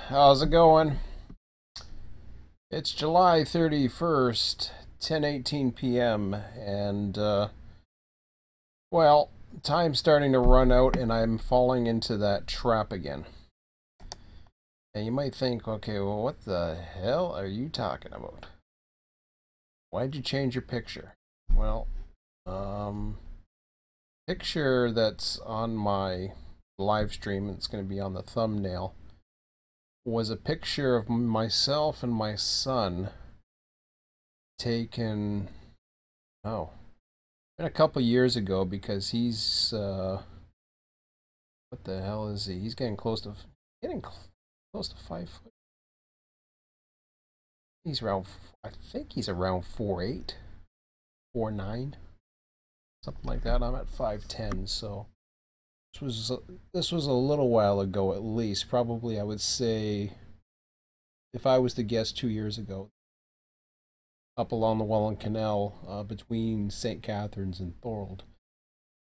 How's it going? It's July 31st, 10:18 p.m. and well, time's starting to run out and I'm falling into that trap again. And you might think, okay, well, what the hell are you talking about? Why'd you change your picture? Well, picture that's on my live stream, it's going to be on the thumbnail, was a picture of myself and my son taken, oh, been a couple years ago, because he's what the hell is he? He's getting close to 5 foot. He's around, I think he's around 4'8", 4'9", something like that. I'm at 5'10", so this was a little while ago, at least. Probably, I would say, if I was to guess, 2 years ago, up along the Welland Canal, between St. Catharines and Thorold.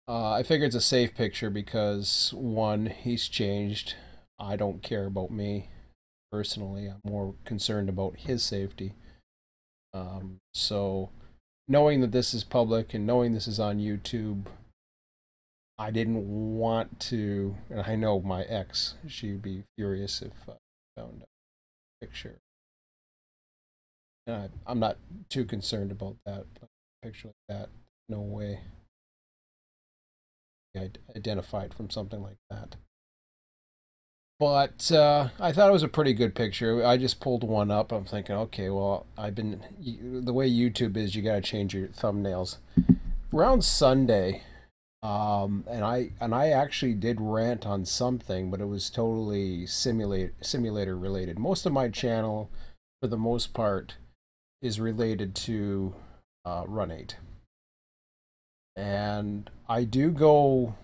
I figure it's a safe picture because, one, he's changed. I don't care about me personally. I'm more concerned about his safety. So knowing that this is public and knowing this is on YouTube, I didn't want to, and I know my ex, she'd be furious if I found a picture. And I'm not too concerned about that. A picture like that, no way. I identified from something like that. But I thought it was a pretty good picture. I just pulled one up. I'm thinking, okay, well, the way YouTube is, you got to change your thumbnails. Around Sunday, and I actually did rant on something, but it was totally simulator related. Most of my channel, for the most part, is related to Run 8. And I do go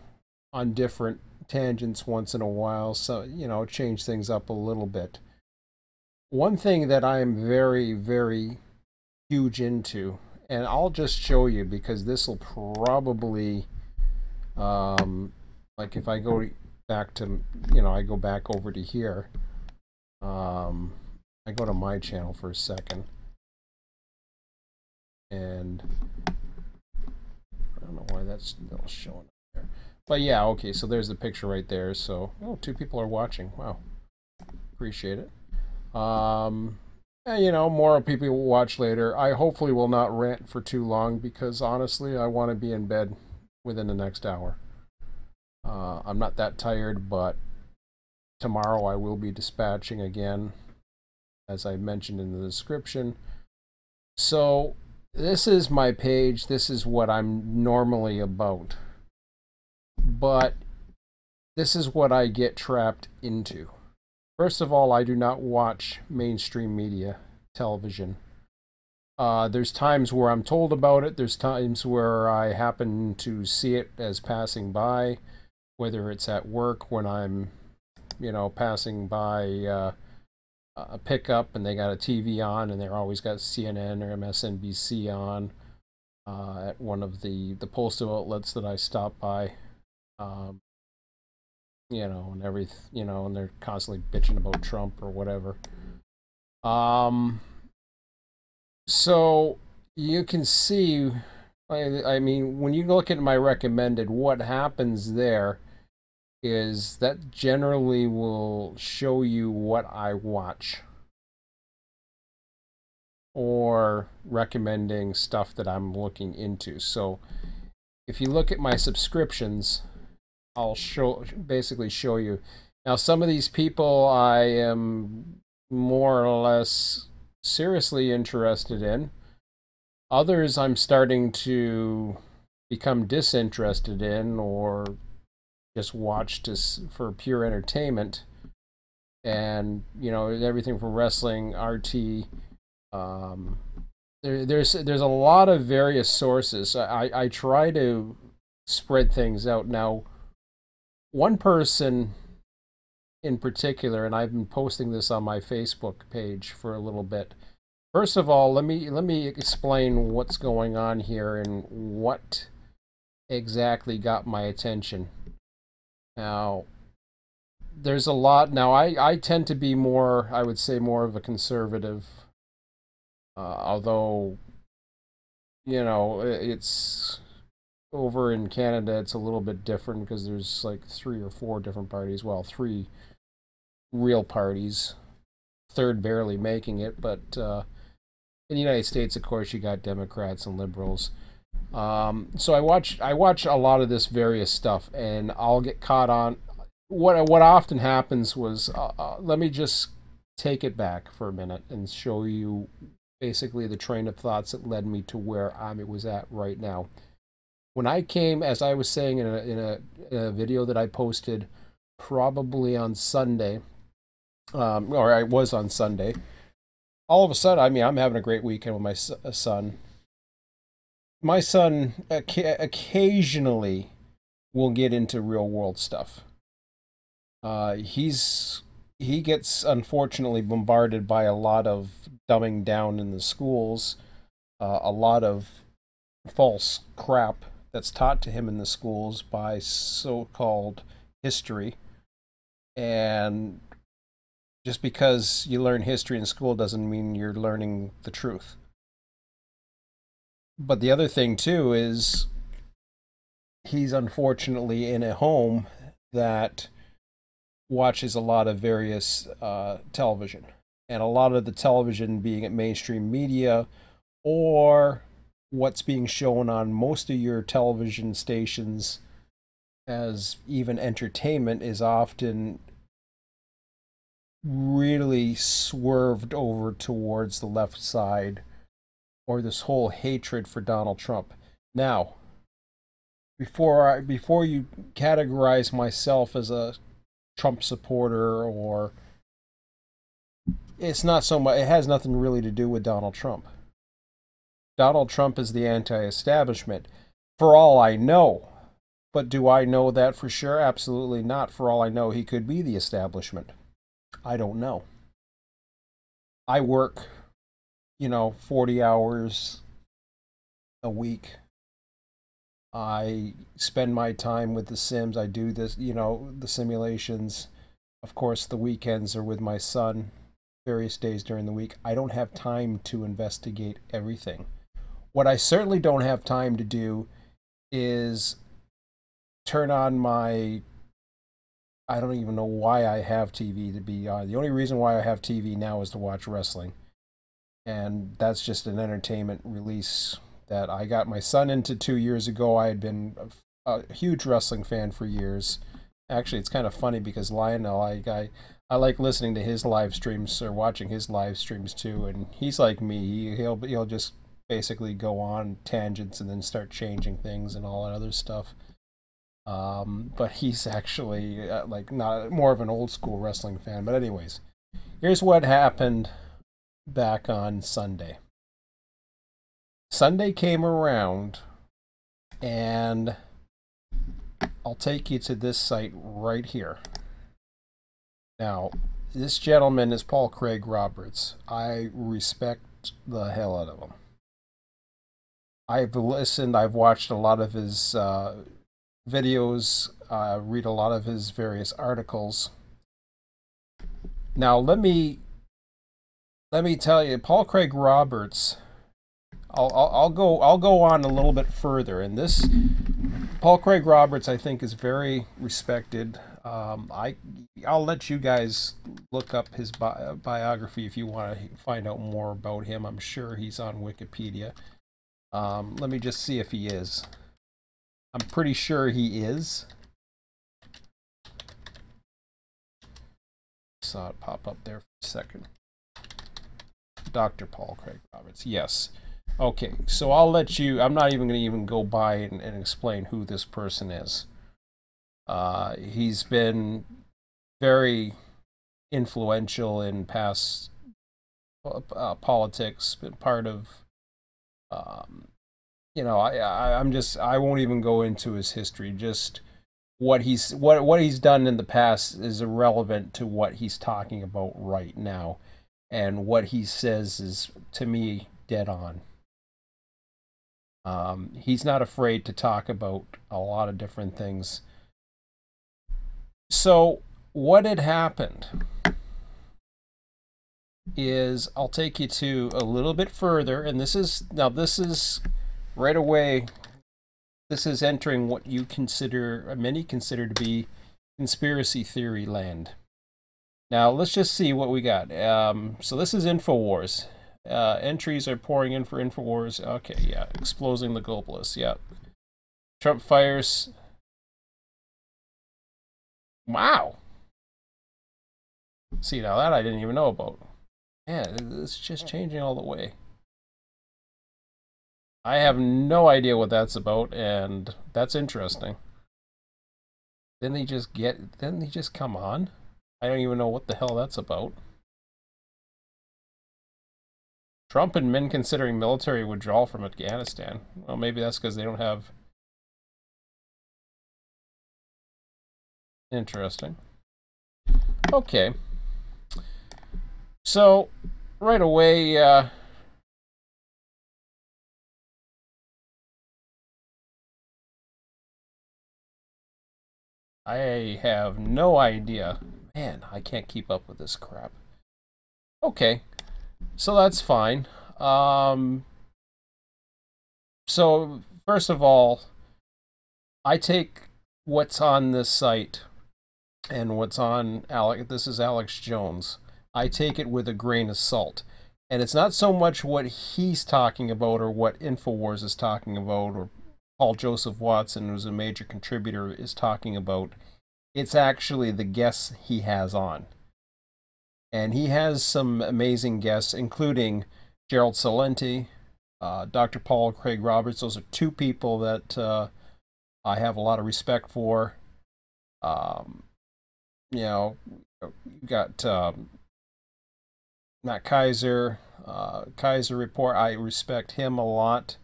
on different tangents once in a while, so, change things up a little bit. One thing that I am very, very huge into, and I'll just show you because this will probably, like if I go back to, I go back over to here, I go to my channel for a second, and I don't know why that's still showing up there. But yeah, okay, so there's the picture right there. So, oh, 2 people are watching. Wow. Appreciate it. And, more people will watch later. I hopefully will not rant for too long because, honestly, I want to be in bed within the next hour. I'm not that tired, but tomorrow I will be dispatching again, as I mentioned in the description. So, this is my page. This is what I'm normally about. But this is what I get trapped into. First of all, I do not watch mainstream media television. There's times where I'm told about it. There's times where I happen to see it as passing by, whether it's at work when I'm, passing by a pickup and they got a TV on and they're always got CNN or MSNBC on, at one of the postal outlets that I stop by. And and they're constantly bitching about Trump or whatever. So you can see, I mean, when you look at my recommended, what happens there is that generally will show you what I watch, or recommending stuff that I'm looking into. So if you look at my subscriptions, I'll basically show you. Now, some of these people I am more or less seriously interested in. Others I'm starting to become disinterested in, or just watch for pure entertainment. And, everything from wrestling, RT. There's a lot of various sources. I try to spread things out. Now, one person in particular, and I've been posting this on my Facebook page for a little bit. First of all, let me explain what's going on here and what exactly got my attention. Now, there's a lot now. I tend to be more, I would say, more of a conservative, although it's over in Canada. It's a little bit different because there's like three or four different parties. Well, three real parties, third barely making it. But in the United States, of course, you got Democrats and liberals. So I watch a lot of this various stuff, and I'll get caught on what often happens was let me just take it back for a minute and show you basically the train of thoughts that led me to where I was at right now. When I came, as I was saying in a video that I posted probably on Sunday, or I was on Sunday. All of a sudden, I mean, I'm having a great weekend with my son. My son occasionally will get into real world stuff. He gets unfortunately bombarded by a lot of dumbing down in the schools, a lot of false crap that's taught to him in the schools by so-called history. And just because you learn history in school doesn't mean you're learning the truth. But the other thing too is he's unfortunately in a home that watches a lot of various television, and a lot of the television being at mainstream media or what's being shown on most of your television stations as even entertainment is often really swerved over towards the left side, or this whole hatred for Donald Trump. Now, before you categorize myself as a Trump supporter, or it's not so much, it has nothing really to do with Donald Trump. Donald Trump is the anti-establishment, for all I know. But do I know that for sure? Absolutely not. For all I know, he could be the establishment. I don't know. I work, 40 hours a week. I spend my time with the Sims. I do this, the simulations. Of course, the weekends are with my son, various days during the week. I don't have time to investigate everything. What I certainly don't have time to do is turn on my, I don't even know why I have TV to be on. The only reason why I have TV now is to watch wrestling. And that's just an entertainment release that I got my son into 2 years ago. I had been a huge wrestling fan for years. Actually, it's kind of funny because Lionel, I like listening to his live streams or watching his live streams too. And he's like me. He'll just basically go on tangents and then start changing things and all that other stuff. But he's actually like not more of an old school wrestling fan. But anyways, here's what happened back on Sunday. Sunday came around, and I'll take you to this site right here. Now, this gentleman is Paul Craig Roberts. I respect the hell out of him. I've listened, I've watched a lot of his videos, read a lot of his various articles. Now, let me tell you, Paul Craig Roberts. I'll go on a little bit further. And this Paul Craig Roberts, I think, is very respected. I'll let you guys look up his biography if you want to find out more about him. I'm sure he's on Wikipedia. Let me just see if he is. I'm pretty sure he is. Saw it pop up there for a second. Dr. Paul Craig Roberts. Yes. Okay, so I'll let you, I'm not even going to go by and explain who this person is. He's been very influential in past politics, been part of, I won't even go into his history. Just what he's done in the past is irrelevant to what he's talking about right now, and what he says is, to me, dead on. He's not afraid to talk about a lot of different things. So what had happened is, I'll take you to a little bit further, and this is right away, this is entering what you consider, many consider to be conspiracy theory land. Now, let's just see what we got. So this is InfoWars. Entries are pouring in for InfoWars. Okay, yeah. Exposing the globalists. Yeah. Trump fires. Wow. See, now that I didn't even know about. Man, it's just changing all the way. I have no idea what that's about, and that's interesting. Then they just come on? I don't even know what the hell that's about. Trump and men considering military withdrawal from Afghanistan. Well, maybe that's because they don't have... Interesting. Okay. So, right away, I have no idea. Man, I can't keep up with this crap. Okay, so that's fine. So, first of all, I take what's on this site and what's on this is Alex Jones. I take it with a grain of salt. And it's not so much what he's talking about or what InfoWars is talking about or Paul Joseph Watson, who's a major contributor, is talking about. It's actually the guests he has on. And he has some amazing guests, including Gerald Celente, Dr. Paul Craig Roberts. Those are two people that I have a lot of respect for. You know, you got Matt Kaiser, Kaiser Report. I respect him a lot.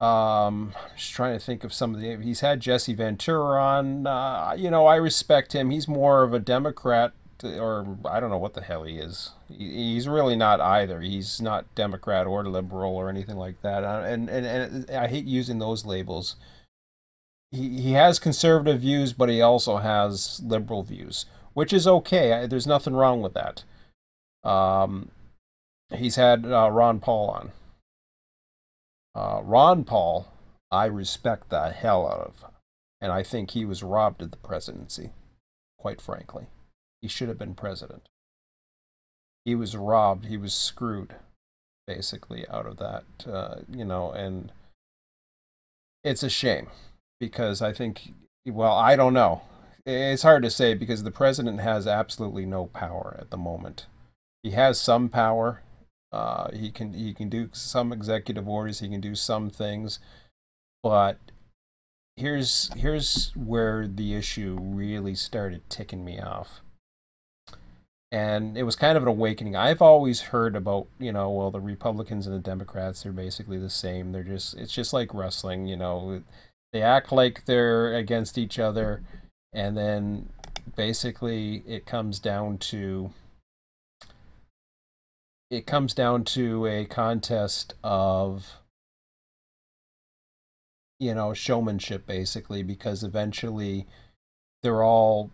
Just trying to think of some of the... He's had Jesse Ventura on. You know, I respect him. He's more of a Democrat, or I don't know what the hell he is. He's really not either. He's not Democrat or liberal or anything like that. And I hate using those labels. He has conservative views, but he also has liberal views, which is okay. There's nothing wrong with that. He's had Ron Paul on. Ron Paul, I respect the hell out of, and I think he was robbed of the presidency, quite frankly. He should have been president. He was robbed, he was screwed, basically, out of that, you know, and it's a shame, because I think, well, I don't know. It's hard to say, because the president has absolutely no power at the moment. He has some power. He can do some executive orders. He can do some things, but here's where the issue really started ticking me off, and it was kind of an awakening. I've always heard about, you know, well, the Republicans and the Democrats, they're basically the same. It's just like wrestling, you know. They act like they're against each other, and then basically it comes down to a contest of, you know, showmanship, basically, because eventually they're all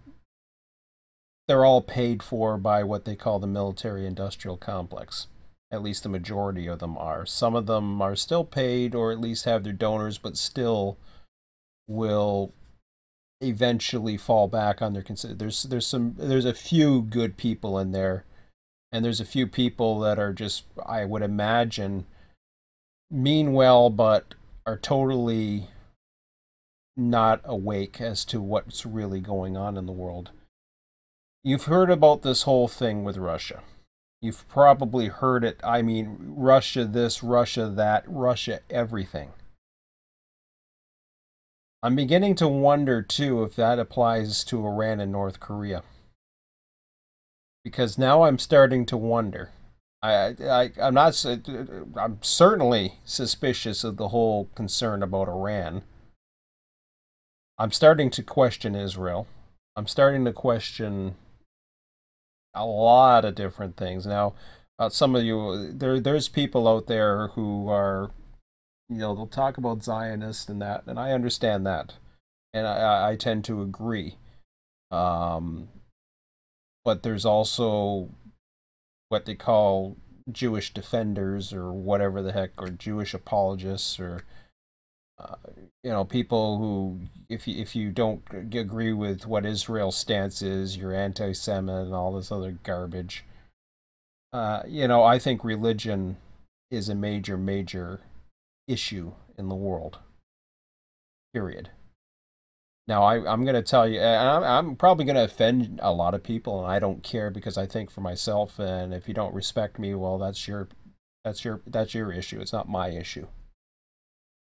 paid for by what they call the military industrial complex. At least the majority of them are. Some of them are still paid, or at least have their donors, but still will eventually fall back on their there's a few good people in there. And there's a few people that are just, I would imagine, mean well, but are totally not awake as to what's really going on in the world. You've heard about this whole thing with Russia. You've probably heard it. I mean, Russia this, Russia that, Russia everything. I'm beginning to wonder, too, if that applies to Iran and North Korea. Because now I'm starting to wonder. I'm certainly suspicious of the whole concern about Iran. I'm starting to question Israel. I'm starting to question a lot of different things. Now, some of you, there's people out there who are, you know, they'll talk about Zionists and that, and I understand that. And I tend to agree. Um, but there's also what they call Jewish defenders or whatever the heck, or Jewish apologists, or uh, people who, if you don't agree with what Israel's stance is, you're anti-Semite and all this other garbage. I think religion is a major, major issue in the world. Period. Now, I'm going to tell you, and I'm probably going to offend a lot of people, and I don't care because I think for myself. And if you don't respect me, well, that's your issue. It's not my issue.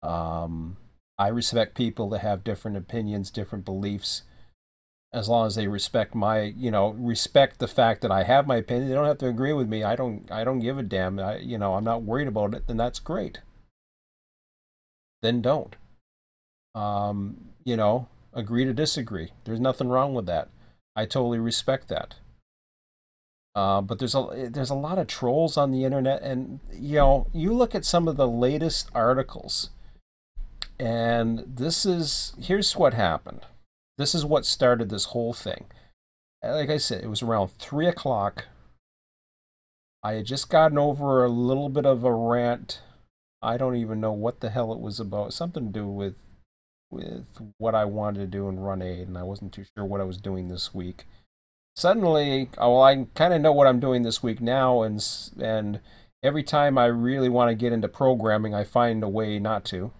Um, I respect people that have different opinions, different beliefs, as long as they respect the fact that I have my opinion. They don't have to agree with me. I don't give a damn. I'm not worried about it. Then that's great. Then don't. Agree to disagree. There's nothing wrong with that. I totally respect that. But there's a lot of trolls on the internet, and you look at some of the latest articles, and here's what happened. This is what started this whole thing. Like I said, it was around 3 o'clock. I had just gotten over a little bit of a rant. I don't even know what the hell it was about. Something to do with what I wanted to do in Run 8, and I wasn't too sure what I was doing this week. Suddenly, well, I kind of know what I'm doing this week now, and every time I really want to get into programming, I find a way not to.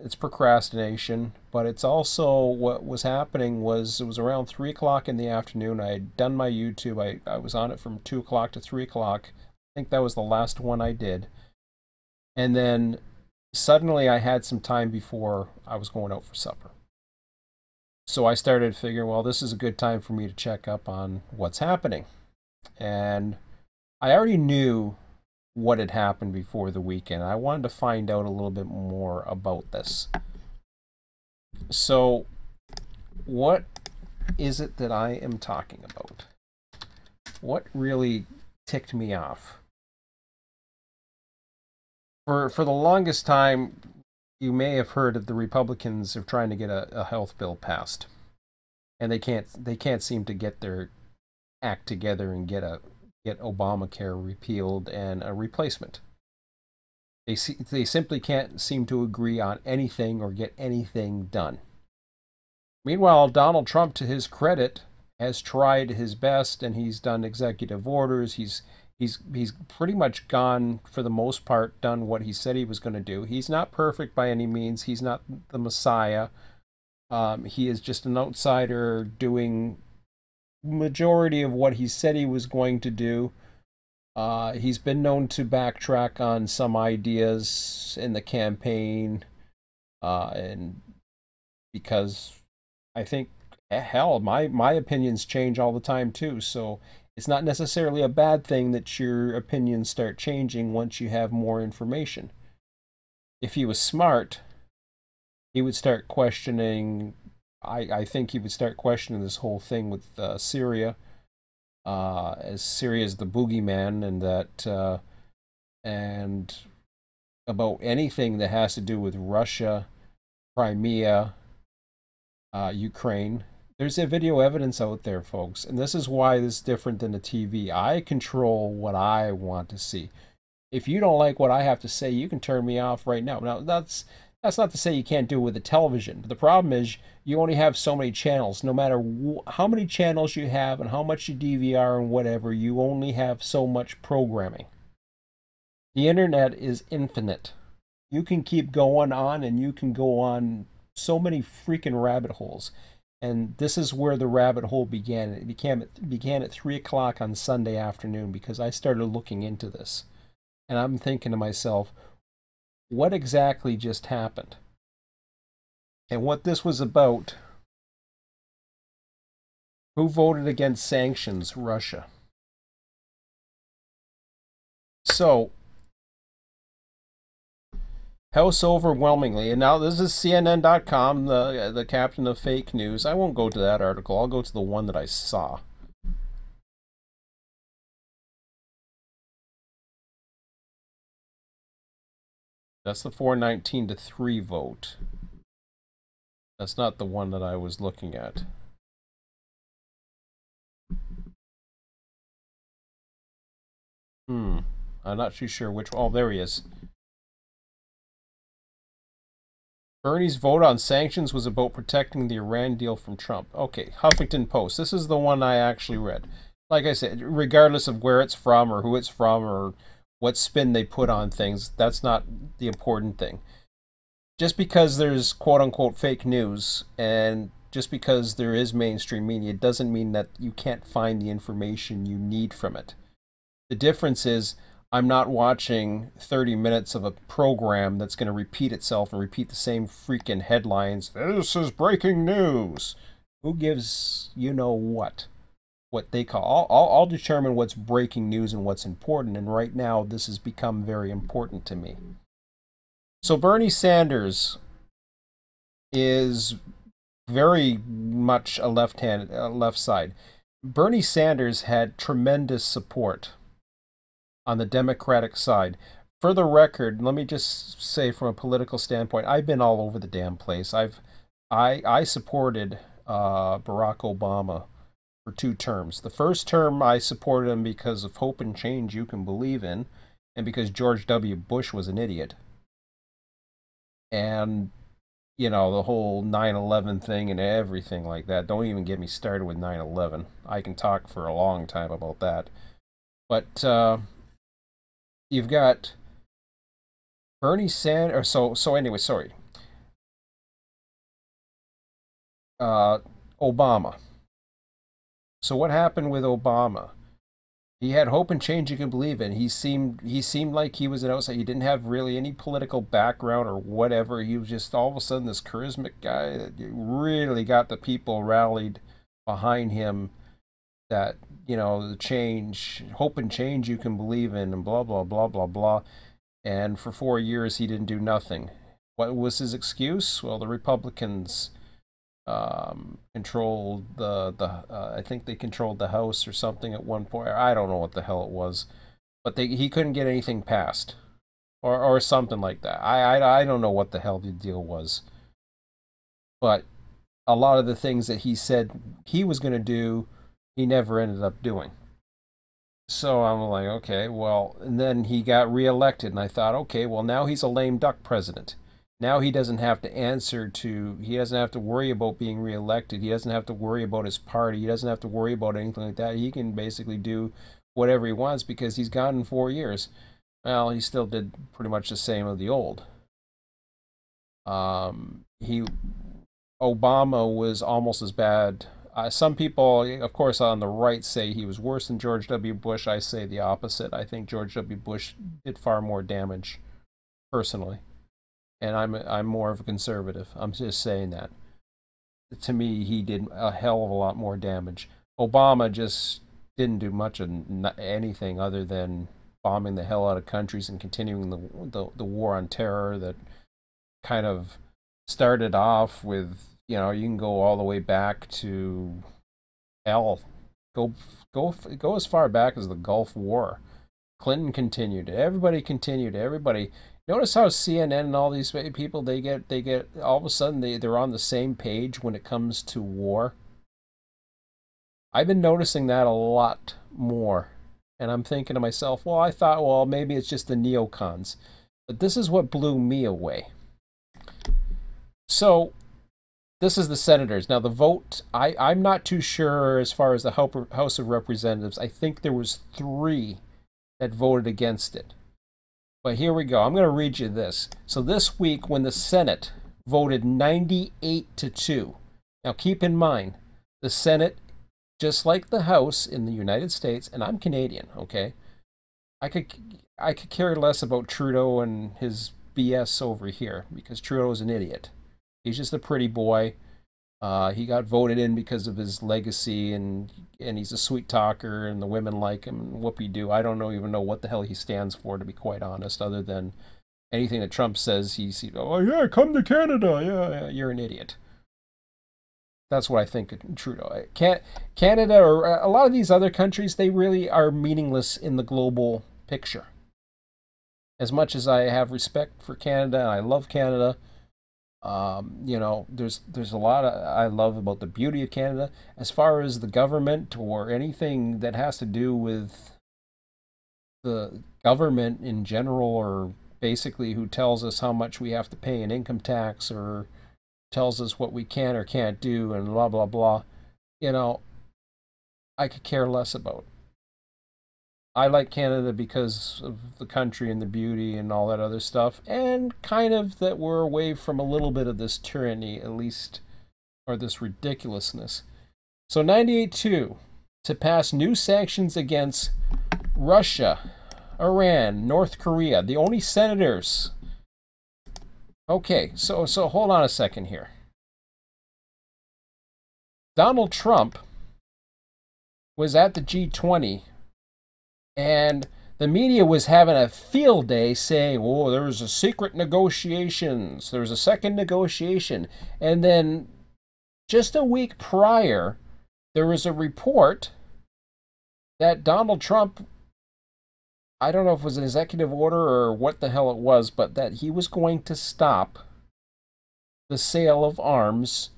It's procrastination, but it's also what was happening was it was around 3 o'clock in the afternoon. I had done my YouTube. I was on it from 2 o'clock to 3 o'clock. I think that was the last one I did. And then suddenly I had some time before I was going out for supper. So I started figuring, well, this is a good time for me to check up on what's happening. And I already knew what had happened before the weekend. I wanted to find out a little bit more about this. So, what is it that I am talking about? What really ticked me off? For the longest time, you may have heard that the Republicans are trying to get a health bill passed, and they can't seem to get their act together and get Obamacare repealed and a replacement. They simply can't seem to agree on anything or get anything done. Meanwhile, Donald Trump, to his credit, has tried his best, and he's done executive orders. He's pretty much gone, for the most part, done what he said he was going to do. He's not perfect by any means. He's not the Messiah. He is just an outsider doing majority of what he said he was going to do. He's been known to backtrack on some ideas in the campaign, and because I think, hell, my opinions change all the time too. So it's not necessarily a bad thing that your opinions start changing once you have more information. If he was smart, he would start questioning. I think he would start questioning this whole thing with Syria, as Syria is the boogeyman, and about anything that has to do with Russia, Crimea, Ukraine. There's a video evidence out there, folks, and this is why this is different than the TV. I control what I want to see. If you don't like what I have to say, you can turn me off right now. Now, that's not to say you can't do it with the television, but the problem is you only have so many channels. No matter how many channels you have and how much you DVR and whatever, you only have so much programming. The internet is infinite. You can keep going on, and you can go on so many freaking rabbit holes. And this is where the rabbit hole began. It began at 3 o'clock on Sunday afternoon because I started looking into this. And I'm thinking to myself, what exactly just happened? And what this was about, who voted against sanctions? Russia. So, House overwhelmingly, and now this is CNN.com, the captain of fake news. I won't go to that article. I'll go to the one that I saw. That's the 419-3 vote. That's not the one that I was looking at. I'm not too sure which. Oh, there he is. Bernie's vote on sanctions was about protecting the Iran deal from Trump. Okay, Huffington Post. This is the one I actually read. Like I said, regardless of where it's from or who it's from or what spin they put on things, that's not the important thing. Just because there's quote unquote fake news and just because there is mainstream media doesn't mean that you can't find the information you need from it. The difference is I'm not watching 30 minutes of a program that's going to repeat itself and repeat the same freaking headlines. This is breaking news. Who gives you know what? What they call. I'll determine what's breaking news and what's important. And right now, this has become very important to me. So Bernie Sanders is very much a left side. Bernie Sanders had tremendous support on the Democratic side. For the record, let me just say from a political standpoint, I've been all over the damn place. I supported Barack Obama for 2 terms. The first term I supported him because of hope and change you can believe in, and because George W. Bush was an idiot. And you know, the whole 9/11 thing and everything like that. Don't even get me started with 9/11. I can talk for a long time about that. But you've got Bernie Sanders. So anyway, sorry. Obama. So what happened with Obama? He had hope and change you can believe in. He seemed like he was an outsider. He didn't have really any political background or whatever. He was just all of a sudden this charismatic guy that really got the people rallied behind him. That, you know, the change, hope and change you can believe in, and blah blah blah blah blah. And for 4 years he didn't do nothing. What was his excuse? Well, the Republicans controlled the I think they controlled the House or something at one point. I don't know what the hell it was, but he couldn't get anything passed, or something like that. I don't know what the hell the deal was, but a lot of the things that he said he was going to do, he never ended up doing. So I'm like, okay, well, and then he got reelected, and I thought, okay, well, now he's a lame duck president. Now he doesn't have to he doesn't have to worry about being reelected. He doesn't have to worry about his party. He doesn't have to worry about anything like that. He can basically do whatever he wants because he's gone in 4 years. Well, he still did pretty much the same of the old. He Obama was almost as bad. Some people, of course, on the right say he was worse than George W. Bush. I say the opposite. I think George W. Bush did far more damage, personally. And I'm more of a conservative. I'm just saying that. To me, he did a hell of a lot more damage. Obama just didn't do much of anything other than bombing the hell out of countries and continuing the war on terror that kind of started off with, you know, you can go all the way back to hell. Go as far back as the Gulf War. Clinton continued. Everybody continued. Everybody. Notice how CNN and all these people they get all of a sudden they're on the same page when it comes to war. I've been noticing that a lot more, and I'm thinking to myself, well, I thought, well, maybe it's just the neocons, but this is what blew me away. So this is the senators. Now the vote, I'm not too sure as far as the House of Representatives. I think there was 3 that voted against it. But here we go. I'm going to read you this. So this week, when the Senate voted 98-2. Now keep in mind, the Senate, just like the House in the United States, and I'm Canadian, okay? I could care less about Trudeau and his BS over here because Trudeau's an idiot. He's just a pretty boy. He got voted in because of his legacy, and he's a sweet talker, and the women like him, and whoopee-doo. I don't even know what the hell he stands for, to be quite honest, other than anything that Trump says, he's, oh, yeah, come to Canada. Yeah, you're an idiot. That's what I think of Trudeau. Canada, or a lot of these other countries, they really are meaningless in the global picture. As much as I have respect for Canada, and I love Canada, You know, there's a lot I love about the beauty of Canada. As far as the government or anything that has to do with the government in general, or basically who tells us how much we have to pay in income tax, or tells us what we can or can't do, and blah blah blah. You know, I could care less about. I like Canada because of the country and the beauty and all that other stuff, and kind of that we're away from a little bit of this tyranny, at least, or this ridiculousness. So 98-2 to pass new sanctions against Russia, Iran, North Korea, the only senators. Okay, so hold on a second here. Donald Trump was at the G20, and the media was having a field day saying, oh, there was a secret negotiations. There was a second negotiation. And then just a week prior, there was a report that Donald Trump, I don't know if it was an executive order or what the hell it was, but that he was going to stop the sale of arms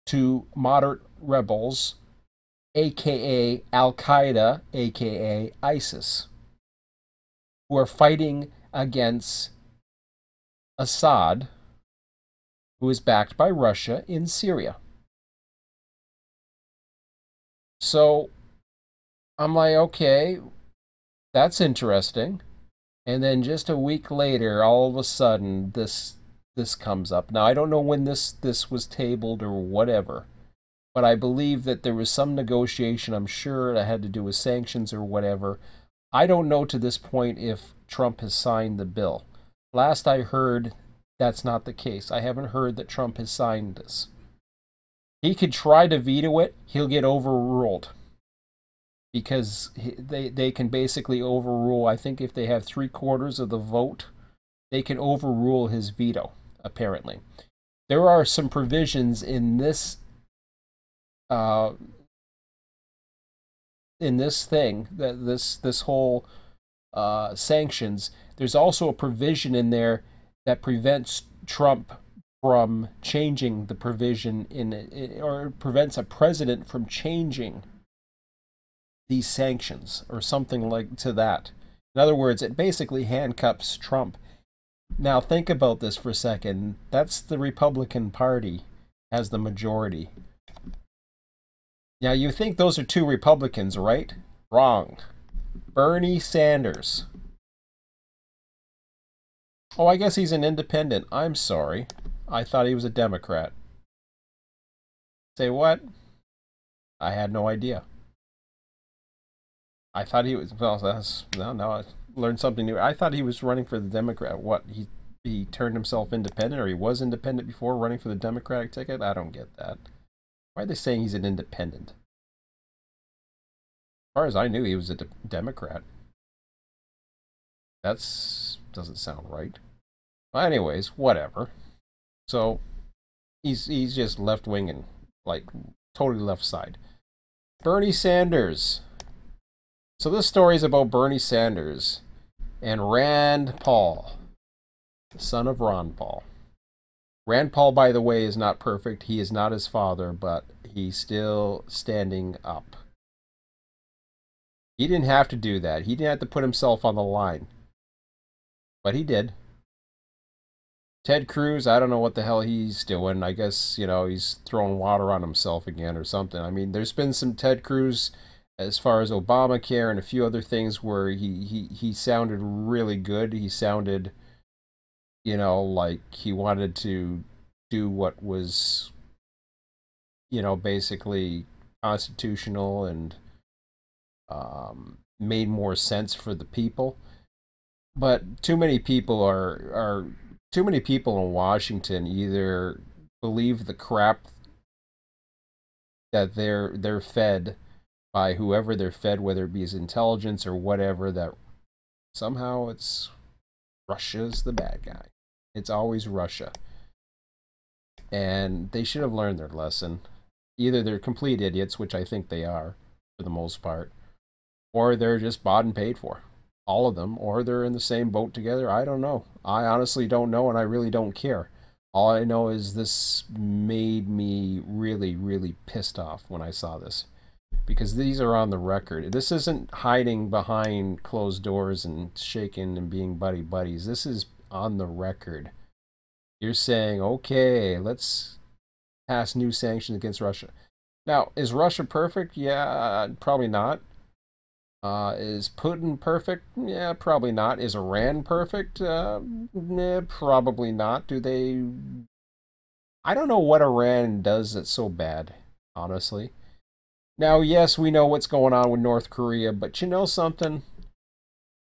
to moderate rebels, aka Al Qaeda, aka ISIS, who are fighting against Assad, who is backed by Russia in Syria. So I'm like, okay, that's interesting. And then just a week later, all of a sudden, this comes up. Now I don't know when this was tabled or whatever, but I believe that there was some negotiation. I'm sure that had to do with sanctions or whatever. I don't know to this point if Trump has signed the bill. Last I heard, that's not the case. I haven't heard that Trump has signed this. He could try to veto it. He'll get overruled, because they can basically overrule. I think if they have 3/4 of the vote, they can overrule his veto, apparently. There are some provisions in this uh, thing, that this whole sanctions. There's also a provision in there that prevents Trump from changing the provision in it, or prevents a president from changing these sanctions or something like to that. In other words, it basically handcuffs Trump. Now think about this for a second. That's the Republican Party has the majority. Now you think those are two Republicans, right? Wrong. Bernie Sanders. Oh, I guess he's an independent. I'm sorry. I thought he was a Democrat. Say what? I had no idea. I thought he was. Well, that's now I learned something new. I thought he was running for the Democrat. What, he turned himself independent, or he was independent before running for the Democratic ticket? I don't get that. Why are they saying he's an independent? As far as I knew, he was a Democrat. That's doesn't sound right. Well, anyways, whatever. So he's just left wing and like totally left side. Bernie Sanders. So this story is about Bernie Sanders and Rand Paul, the son of Ron Paul. Rand Paul, by the way, is not perfect. He is not his father, but he's still standing up. He didn't have to do that. He didn't have to put himself on the line. But he did. Ted Cruz, I don't know what the hell he's doing. I guess, you know, he's throwing water on himself again or something. I mean, there's been some Ted Cruz as far as Obamacare and a few other things where he sounded really good. He sounded, you know, like he wanted to do what was, you know, basically constitutional and made more sense for the people. But too many people are too many people in Washington either believe the crap that they're fed by whoever they're fed, whether it be his intelligence or whatever, that somehow it's Russia's the bad guy. It's always Russia. And they should have learned their lesson. Either they're complete idiots, which I think they are for the most part, or they're just bought and paid for. All of them, or they're in the same boat together. I don't know. I honestly don't know, and I really don't care. All I know is this made me really, really pissed off when I saw this. Because these are on the record. This isn't hiding behind closed doors and shaking and being buddy buddies. This is on the record. You're saying, okay, let's pass new sanctions against Russia. Now, is Russia perfect? Yeah, probably not. Is Putin perfect? Yeah, probably not. Is Iran perfect? Nah, probably not. Do they? I don't know what Iran does that's so bad, honestly. Now, yes, we know what's going on with North Korea, but you know something?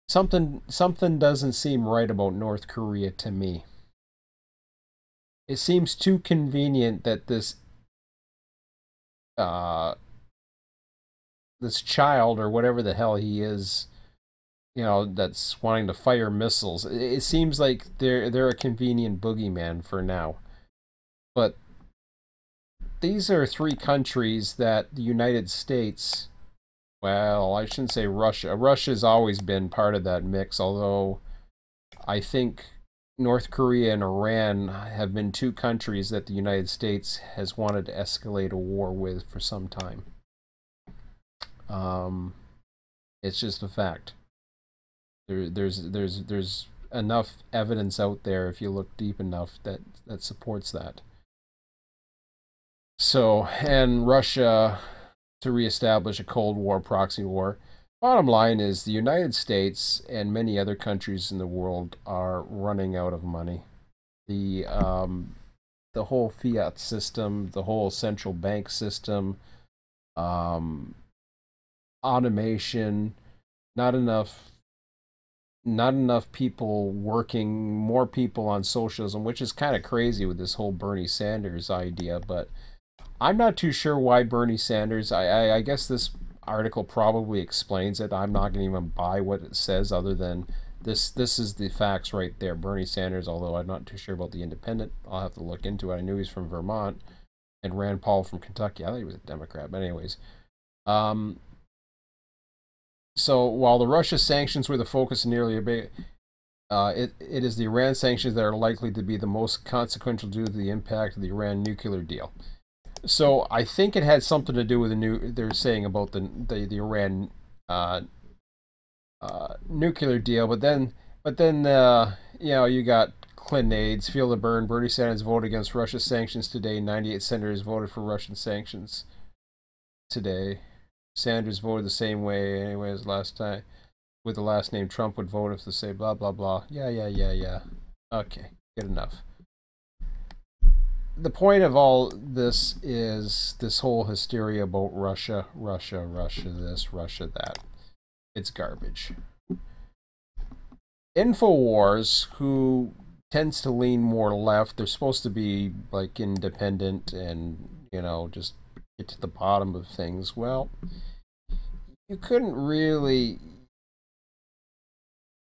Something doesn't seem right about North Korea to me. It seems too convenient that uh this child or whatever the hell he is, that's wanting to fire missiles. It seems like they're a convenient boogeyman for now. But these are three countries that the United States, well, I shouldn't say Russia. Russia's always been part of that mix, although I think North Korea and Iran have been two countries that the United States has wanted to escalate a war with for some time. It's just a fact. There's enough evidence out there if you look deep enough that supports that. So, and Russia to reestablish a Cold War proxy war. Bottom line is the United States and many other countries in the world are running out of money. The whole fiat system, the whole central bank system, automation, not enough people working, more people on socialism, which is kind of crazy with this whole Bernie Sanders idea, but I'm not too sure why Bernie Sanders, I guess this article probably explains it. I'm not going to even buy what it says other than this is the facts right there. Bernie Sanders, although I'm not too sure about the Independent, I'll have to look into it. I knew he's from Vermont, and Rand Paul from Kentucky. I thought he was a Democrat, but anyways. So while the Russia sanctions were the focus in nearly it is the Iran sanctions that are likely to be the most consequential due to the impact of the Iran nuclear deal. So I think it had something to do with they're saying about the Iran nuclear deal, but then you got Clinton aides, feel the burn. Bernie Sanders voted against Russia sanctions today. 98 senators voted for Russian sanctions today. Sanders voted the same way anyway as last time. With the last name Trump would vote if they say blah blah blah. Yeah. Okay, good enough. The point of all this is this whole hysteria about Russia this, Russia that. It's garbage. InfoWars, who tends to lean more left, they're supposed to be like independent and, just get to the bottom of things. Well, you couldn't really,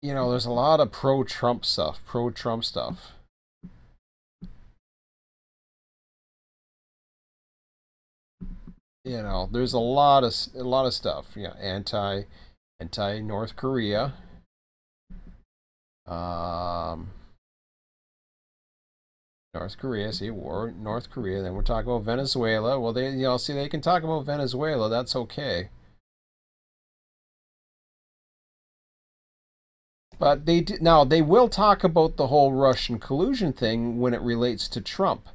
there's a lot of pro-Trump stuff. There's a lot of stuff. Anti North Korea. North Korea, see, war, North Korea. Then we're talking about Venezuela. Well, they can talk about Venezuela. That's okay. But they will talk about the whole Russian collusion thing when it relates to Trump.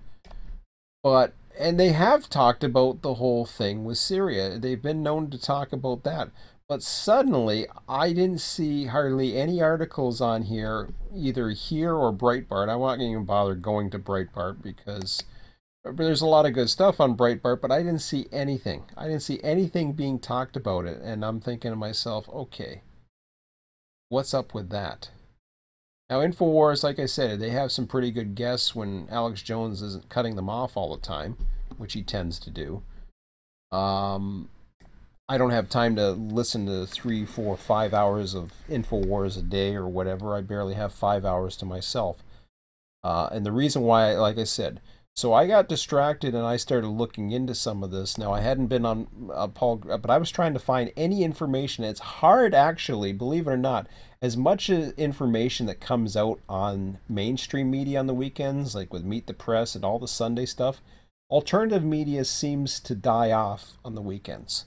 And they have talked about the whole thing with Syria. They've been known to talk about that. But suddenly, I didn't see hardly any articles on here, either here or Breitbart. I won't even bother going to Breitbart because there's a lot of good stuff on Breitbart, but I didn't see anything. I didn't see anything being talked about it. And I'm thinking to myself, okay, what's up with that? Now, InfoWars, like I said, they have some pretty good guests when Alex Jones isn't cutting them off all the time, which he tends to do. I don't have time to listen to 3, 4, 5 hours of InfoWars a day or whatever. I barely have 5 hours to myself. And the reason why, like I said, So I got distracted and I started looking into some of this. Now I hadn't been on Paul, but I was trying to find any information. It's hard, actually, believe it or not. As much information that comes out on mainstream media on the weekends, like with Meet the Press and all the Sunday stuff, alternative media seems to die off on the weekends.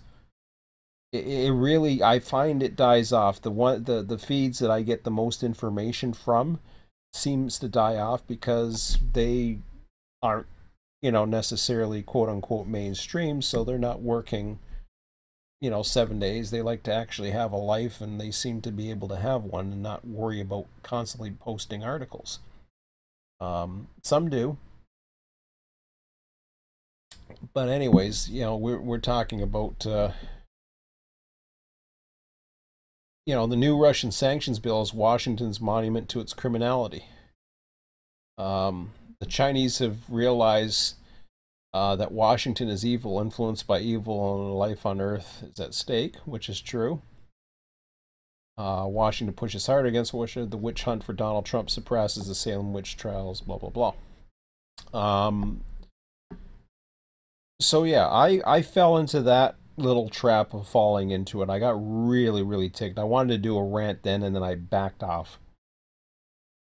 It really, I find it dies off. The feeds that I get the most information from seems to die off because they aren't, necessarily quote unquote mainstream, so they're not working, 7 days. They like to actually have a life, and they seem to be able to have one and not worry about constantly posting articles. Some do, but anyways, we're talking about, the new Russian sanctions bill is Washington's monument to its criminality. The Chinese have realized that Washington is evil, influenced by evil, and life on Earth is at stake, which is true. Washington pushes hard against Russia. The witch hunt for Donald Trump suppresses the Salem witch trials. Blah blah blah. So yeah, I fell into that little trap of falling into it. I got really really ticked. I wanted to do a rant then, and then I backed off.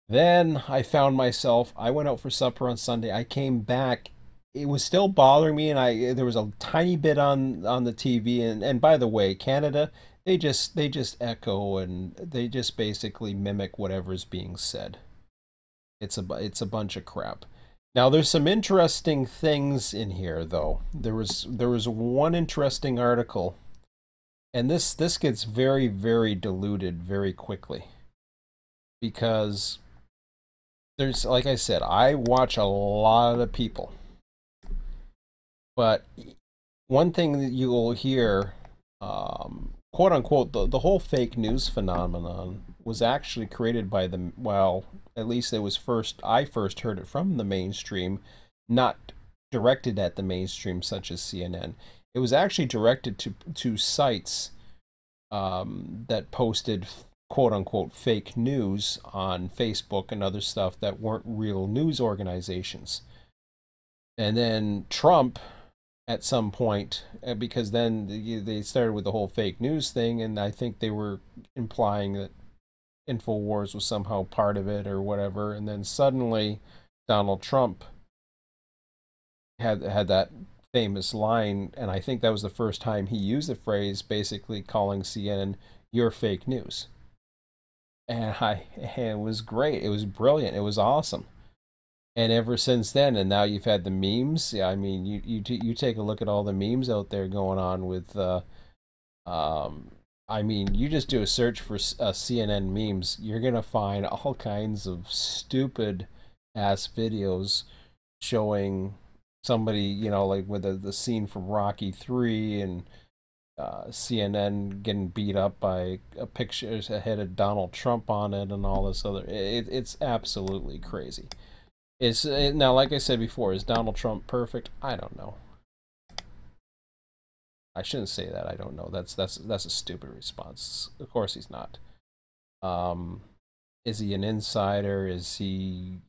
Then I found myself. I went out for supper on Sunday. I came back. It was still bothering me, and there was a tiny bit on the TV. And by the way, Canada, they just echo, and they just basically mimic whatever's being said. It's a bunch of crap. Now there's some interesting things in here though. There was one interesting article, and this gets very very diluted very quickly because there's, like I said, I watch a lot of people, but one thing that you will hear, quote unquote, the whole fake news phenomenon was actually created by the, well, at least it was I first heard it from the mainstream, not directed at the mainstream such as CNN. It was actually directed to sites that posted quote unquote fake news on Facebook and other stuff that weren't real news organizations. And then Trump at some point, because then they started with the whole fake news thing, and I think they were implying that InfoWars was somehow part of it or whatever, and then suddenly Donald Trump had that famous line, and I think that was the first time he used the phrase, basically calling CNN "your fake news," and it was great, it was brilliant, it was awesome. And ever since then, and now you've had the memes. Yeah, I mean, you take a look at all the memes out there going on with. I mean, you just do a search for CNN memes, you're gonna find all kinds of stupid ass videos showing somebody, like with the scene from Rocky 3 and CNN getting beat up by a picture ahead of Donald Trump on it and all this other. It's absolutely crazy. Now, like I said before, is Donald Trump perfect? I don't know. I shouldn't say that. I don't know. That's a stupid response. Of course he's not. Um, is he an insider? Is he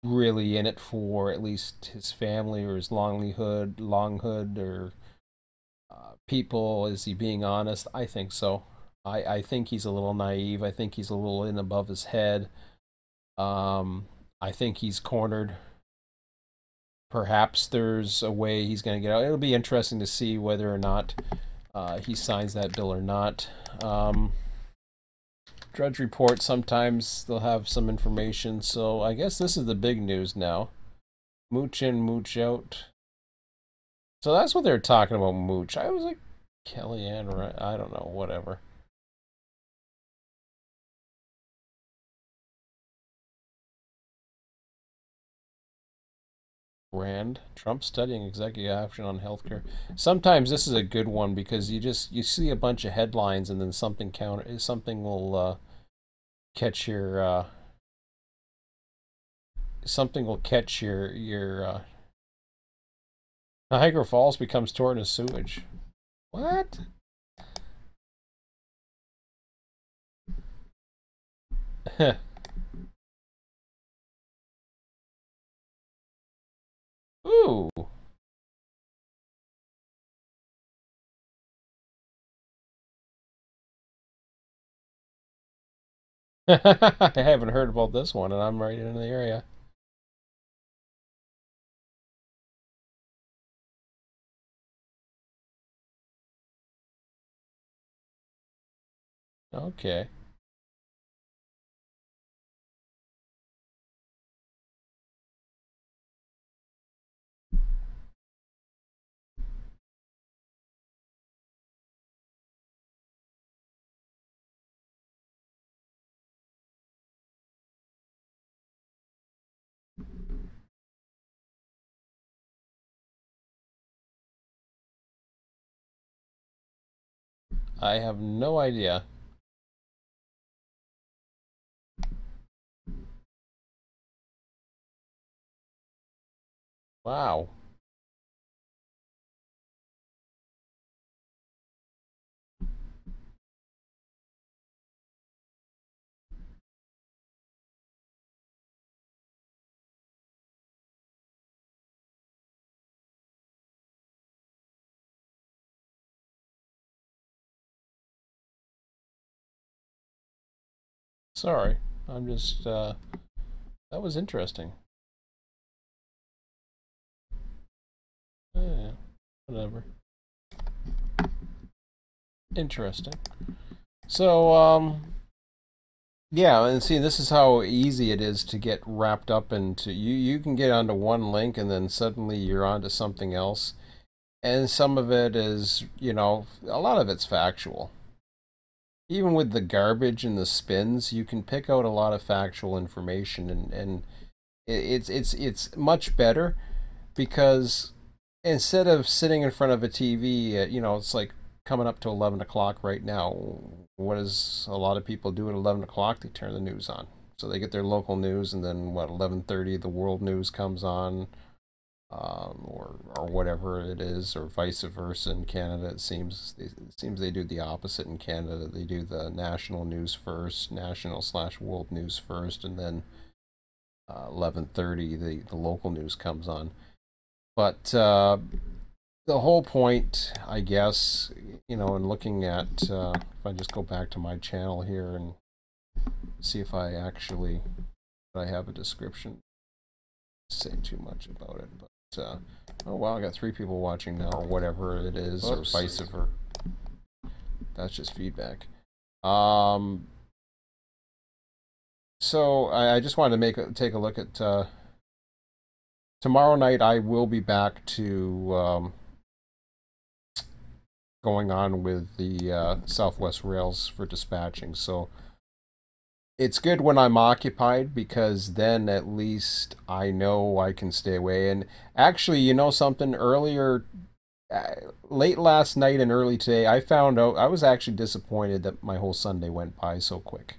really in it for at least his family or his longhood or people? Is he being honest? I think so. I think he's a little naive. I think he's a little in above his head. I think he's cornered. Perhaps there's a way he's going to get out. It'll be interesting to see whether or not he signs that bill or not. Drudge Report, sometimes they'll have some information. So I guess this is the big news now. Mooch in, mooch out. So that's what they're talking about, mooch. I was like, Kellyanne, right? I don't know, whatever. Rand, Trump studying executive action on healthcare. Sometimes this is a good one because you see a bunch of headlines and then something will catch your something will catch your Niagara Falls becomes torrent of sewage. What? I haven't heard about this one, and I'm right in the area. Okay. I have no idea. Wow. Sorry. I'm just, that was interesting. Yeah, whatever. Interesting. So, yeah, and see, this is how easy it is to get wrapped up into. You can get onto one link and then suddenly you're onto something else. And some of it is, a lot of it's factual. Even with the garbage and the spins, you can pick out a lot of factual information, and it's much better because instead of sitting in front of a TV, it's like coming up to 11 o'clock right now. What does a lot of people do at 11 o'clock? They turn the news on. So they get their local news, and then what, 11:30, the world news comes on, or whatever it is, or vice versa. In Canada, it seems they do the opposite. In Canada, they do the national news first, national/world news first, and then 11:30, the local news comes on. But the whole point, I guess, in looking at, if I just go back to my channel here and see if I have a description, say too much about it, but oh wow, I got 3 people watching now, or whatever it is, or vice versa. That's just feedback. Um, so I just wanted to take a look at tomorrow night. I will be back to going on with the Southwest Rails for dispatching. So it's good when I'm occupied because then at least I know I can stay away. And actually, something earlier, uh, late last night and early today, I found out I was actually disappointed that my whole Sunday went by so quick.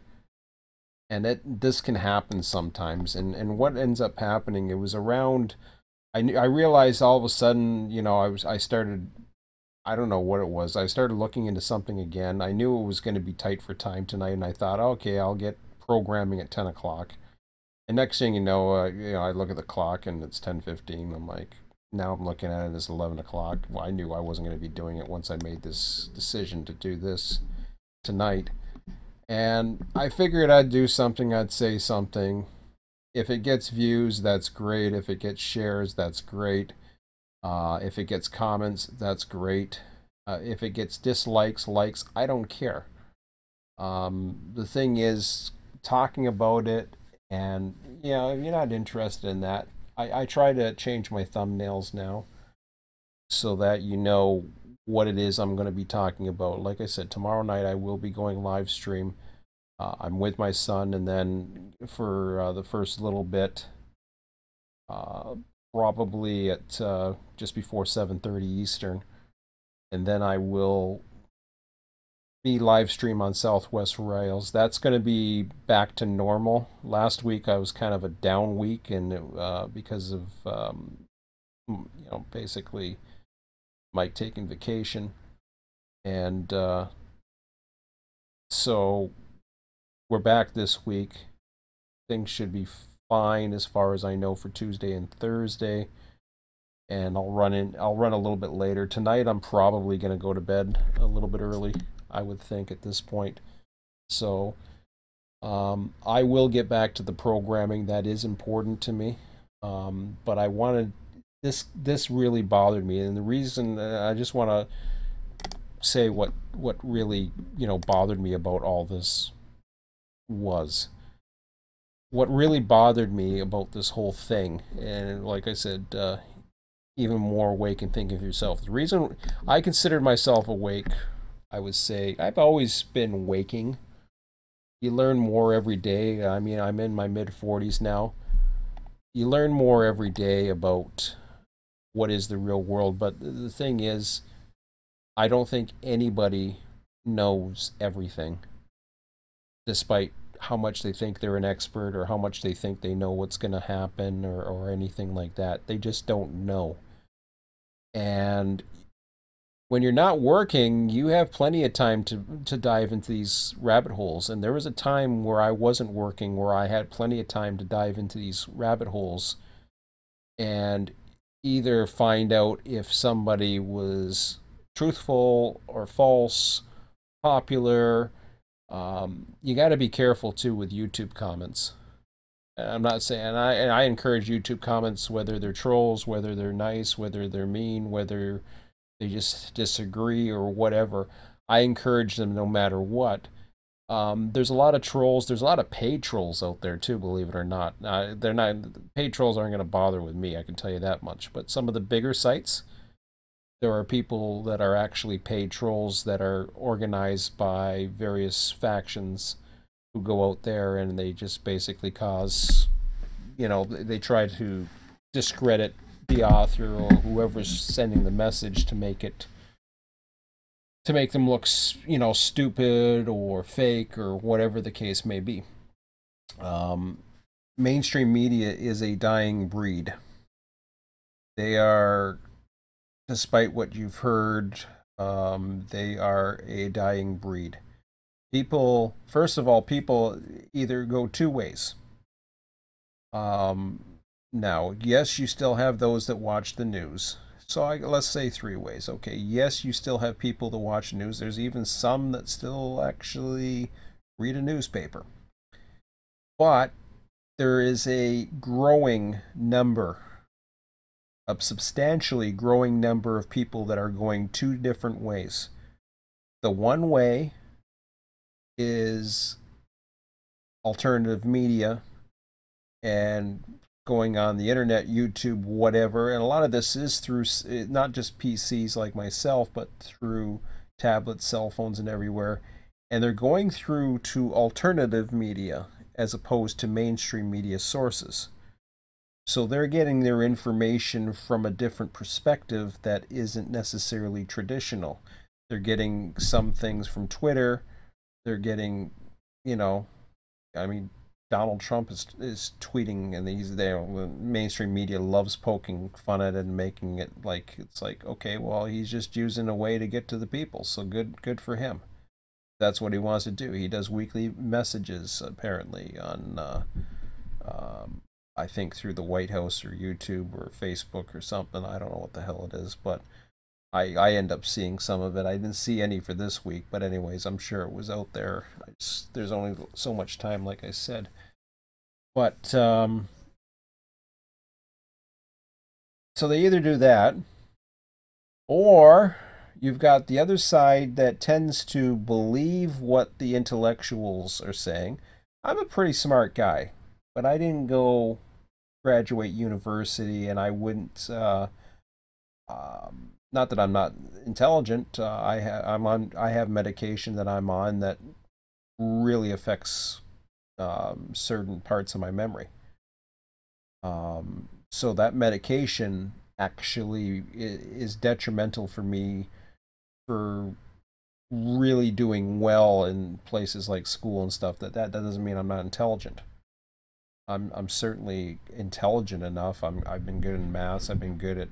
And this can happen sometimes. And what ends up happening, it was around. I realized all of a sudden, I started. I don't know what it was. I started looking into something again. I knew it was going to be tight for time tonight, and I thought, okay, I'll get programming at 10 o'clock. And next thing I look at the clock and it's 10:15. I'm like, now I'm looking at it as 11 o'clock. Well, I knew I wasn't going to be doing it once I made this decision to do this tonight. And I figured I'd do something, I'd say something. If it gets views, that's great. If it gets shares, that's great. If it gets comments, that's great. If it gets dislikes, likes, I don't care. The thing is, talking about it, and if you're not interested in that, I try to change my thumbnails now so that you know what it is I'm going to be talking about. Like I said, tomorrow night I will be going live stream. I'm with my son, and then for the first little bit, uh, probably at just before 7:30 Eastern, and then I will be live stream on Southwest Rails. That's going to be back to normal. Last week I was kind of a down week, and because of basically Mike taking vacation, and so we're back this week. Things should be fine as far as I know for Tuesday and Thursday. And I'll run a little bit later. Tonight I'm probably going to go to bed a little bit early, I would think at this point. So I will get back to the programming that is important to me, but I wanted this really bothered me, and the reason I just want to say what really bothered me about all this was what really bothered me about this whole thing, and like I said, even more awake and thinking of yourself. The reason I considered myself awake, I would say I've always been waking. You learn more every day. I mean, I'm in my mid 40s now. You learn more every day about what is the real world, but the thing is, I don't think anybody knows everything, despite how much they think they're an expert or how much they think they know what's going to happen or anything like that. They just don't know. And when you're not working, you have plenty of time to dive into these rabbit holes. And there was a time where I wasn't working where I had plenty of time to dive into these rabbit holes and either find out if somebody was truthful or false, popular. You got to be careful too with YouTube comments. I'm not saying, and I encourage YouTube comments, whether they're trolls, whether they're nice, whether they're mean, whether they just disagree or whatever. I encourage them no matter what. There's a lot of trolls. There's a lot of paid trolls out there too, believe it or not. They're not paid trolls aren't going to bother with me. I can tell you that much. But some of the bigger sites, there are people that are actually paid trolls that are organized by various factions who go out there and they just basically cause, they try to discredit the author or whoever's sending the message to make them look, stupid or fake or whatever the case may be. Mainstream media is a dying breed. They are, despite what you've heard, they are a dying breed. People, first of all, people either go two ways. Now, yes, you still have those that watch the news. So let's say three ways. Okay, yes, you still have people that watch news. There's even some that still actually read a newspaper. But there is a growing number, a substantially growing number of people that are going two different ways. The one way is alternative media and going on the internet, YouTube, whatever. And a lot of this is through not just PCs like myself, but through tablets, cell phones, and everywhere. And they're going through to alternative media as opposed to mainstream media sources. So they're getting their information from a different perspective that isn't necessarily traditional. They're getting some things from Twitter. They're getting, I mean, Donald Trump is tweeting, and he's there. The mainstream media loves poking fun at it and making it like it's like, okay, well, he's just using a way to get to the people. So good for him. That's what he wants to do. He does weekly messages apparently on, I think through the White House or YouTube or Facebook or something. I don't know what the hell it is, but I end up seeing some of it. I didn't see any for this week, but anyways, I'm sure it was out there. There's only so much time, like I said. But so they either do that, or you've got the other side that tends to believe what the intellectuals are saying. I'm a pretty smart guy, but I didn't go graduate university, and I wouldn't. Not that I'm not intelligent. I have medication that I'm on that really affects certain parts of my memory. So that medication actually is detrimental for me for really doing well in places like school and stuff. That doesn't mean I'm not intelligent. I'm certainly intelligent enough. I've been good in maths. I've been good at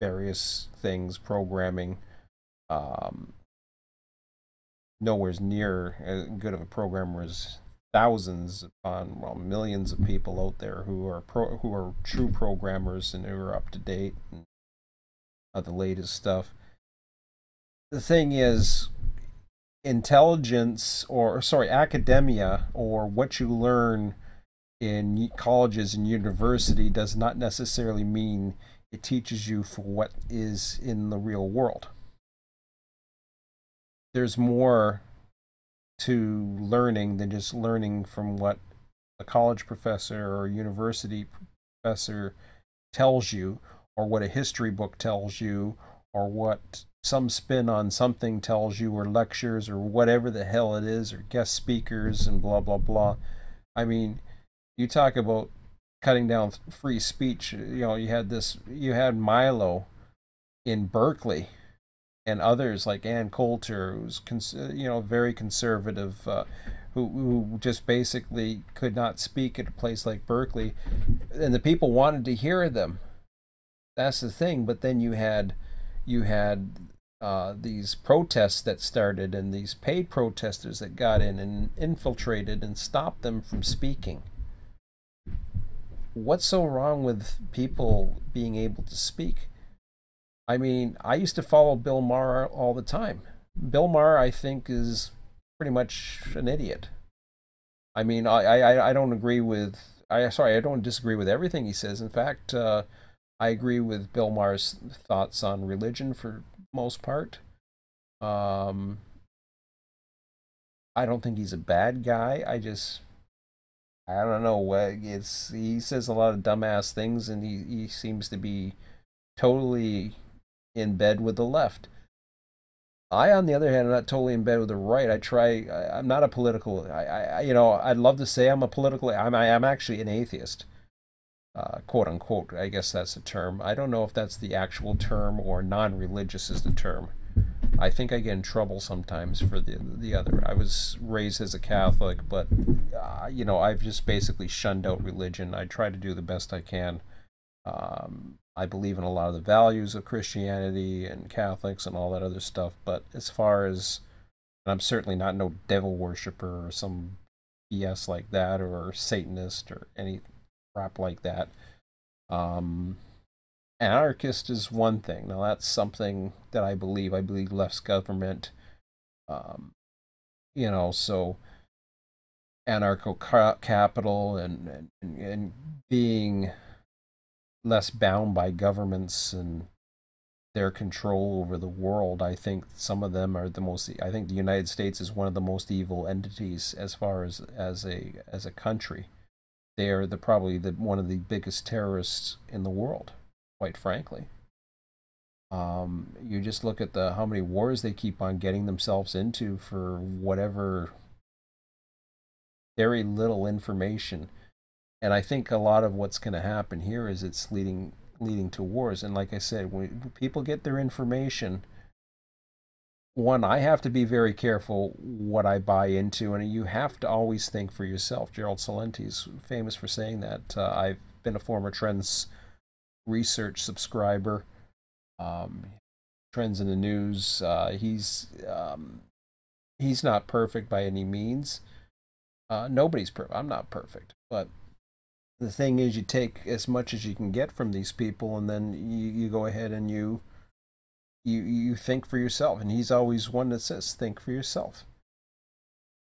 various things, programming. Um, Nowhere's near as good of a programmer as thousands upon millions of people out there who are true programmers and who are up to date and the latest stuff. The thing is, intelligence, or sorry, academia, or what you learn in colleges and university does not necessarily mean it teaches you for what is in the real world. There's more to learning than just learning from what a college professor or a university professor tells you, or what a history book tells you, or what some spin on something tells you, or lectures, or whatever the hell it is, or guest speakers, and blah, blah, blah. I mean, you talk about cutting down free speech. You had Milo in Berkeley, and others like Ann Coulter, who's very conservative, who just basically could not speak at a place like Berkeley, and the people wanted to hear them. That's the thing. But then you had these protests that started, and these paid protesters that got in and infiltrated and stopped them from speaking. What's so wrong with people being able to speak? I mean, I used to follow Bill Maher all the time. Bill Maher, I think, is pretty much an idiot. I mean, I don't agree with. I don't disagree with everything he says. In fact, I agree with Bill Maher's thoughts on religion for most part. Um, I don't think he's a bad guy. I don't know. He says a lot of dumbass things, and he seems to be totally in bed with the left. I, on the other hand, am not totally in bed with the right. I'm not a political. I'd love to say I'm a political. I'm actually an atheist, quote unquote. I guess that's the term. I don't know if that's the actual term or non-religious is the term. I think I get in trouble sometimes for the other. I was raised as a Catholic, but I've just basically shunned out religion. I try to do the best I can. I believe in a lot of the values of Christianity and Catholics and all that other stuff, but as far as, and I'm certainly not no devil worshiper or some BS like that, or Satanist or any crap like that. Um, Anarchist is one thing. Now that's something that I believe. I believe less government. Um, so anarcho capital, and being less bound by governments and their control over the world. I think some of them are the most. I think the United States is one of the most evil entities as far as a country. They are probably one of the biggest terrorists in the world, quite frankly. You just look at how many wars they keep on getting themselves into for whatever, very little information. And I think a lot of what's going to happen here is it's leading to wars. And like I said, when people get their information, one, I have to be very careful what I buy into, and you have to always think for yourself. Gerald Celenti's famous for saying that. I've been a former Trends research subscriber. Trends in the news. He's not perfect by any means. Nobody's perfect. I'm not perfect, but the thing is, you take as much as you can get from these people, and then you go ahead and you think for yourself. And he's always one that says think for yourself,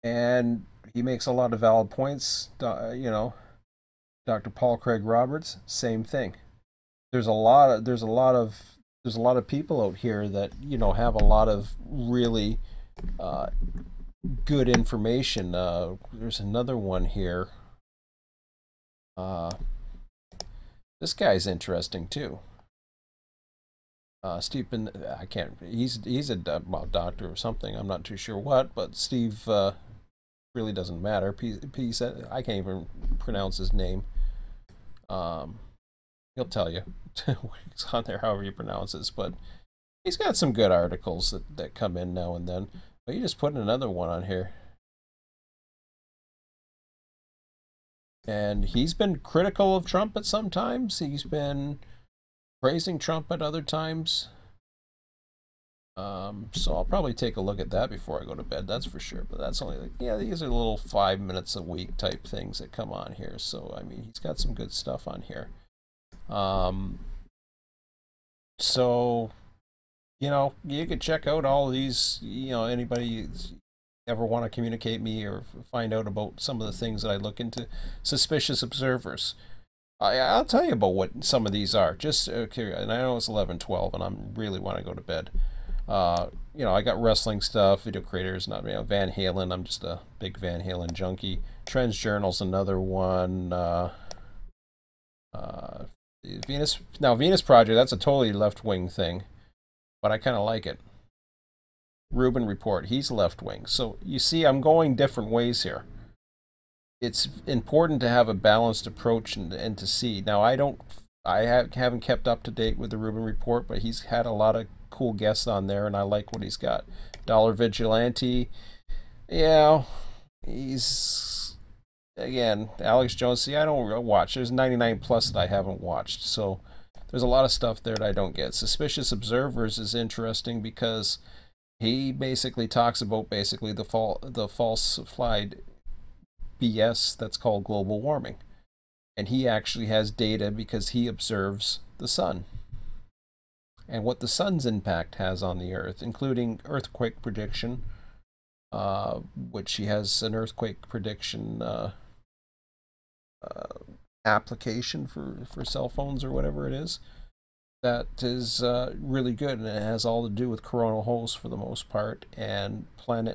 and he makes a lot of valid points. Dr. Paul Craig Roberts, same thing. There's a lot of people out here that have a lot of really uh, good information. There's another one here. This guy's interesting too. Stephen, I can't. He's a doctor or something. I'm not too sure what, but Steve really doesn't matter. I can't even pronounce his name. Um, he'll tell you. It's on there, however you pronounce it. But he's got some good articles that come in now and then. But you just put another one on here. And he's been critical of Trump at some times. He's been praising Trump at other times. So I'll probably take a look at that before I go to bed, that's for sure. But that's only these are little 5 minutes a week type things that come on here. So I mean, he's got some good stuff on here. So you could check out all of these. Anybody ever want to communicate me or find out about some of the things that I look into, suspicious observers. I'll tell you about what some of these are. Just okay, and I know it's 11:12, and I really want to go to bed. I got wrestling stuff, video creators, not Van Halen. I'm just a big Van Halen junkie. Trends Journal's another one. Venus Project. That's a totally left wing thing, but I kind of like it. Rubin Report. He's left wing. So you see, I'm going different ways here. It's important to have a balanced approach and to see. Now, I haven't kept up to date with the Rubin Report, but he's had a lot of cool guests on there, and I like what he's got. Dollar Vigilante, yeah, he's, again, Alex Jones. See, I don't watch. There's 99 plus that I haven't watched, so there's a lot of stuff there that I don't get. Suspicious Observers is interesting because he basically talks about the falsified BS that's called global warming. And he actually has data because he observes the sun and what the sun's impact has on the earth, including earthquake prediction, which he has an earthquake prediction application for cell phones or whatever it is. That is really good, and it has all to do with coronal hosts for the most part, and when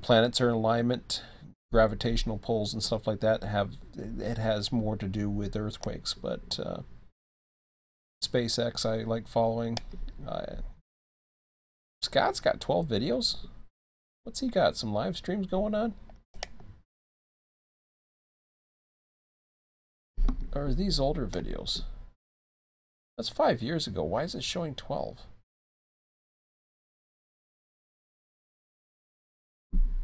planets are in alignment, gravitational pulls and stuff like that it has more to do with earthquakes. But SpaceX I like following. Scott's got 12 videos. What's he got? Some live streams going on? Or are these older videos? That's 5 years ago. Why is it showing 12?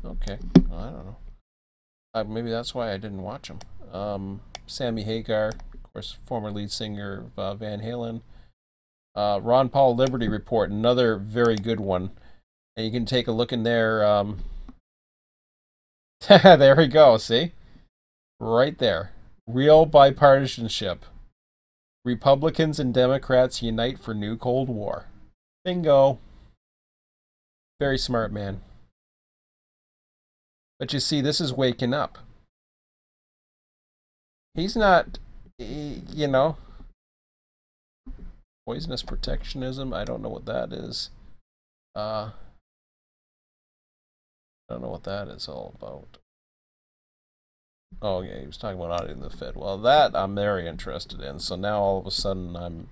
Okay, well, I don't know. Maybe that's why I didn't watch them. Sammy Hagar, of course, former lead singer of Van Halen. Ron Paul Liberty Report, another very good one. And you can take a look in there. There we go, see? Right there. Real bipartisanship. Republicans and Democrats unite for new Cold War. Bingo. Very smart man. But you see, this is waking up. He's not, poisonous protectionism. I don't know what that is. I don't know what that is all about. Oh yeah, he was talking about auditing the Fed. Well, that I'm very interested in. So now all of a sudden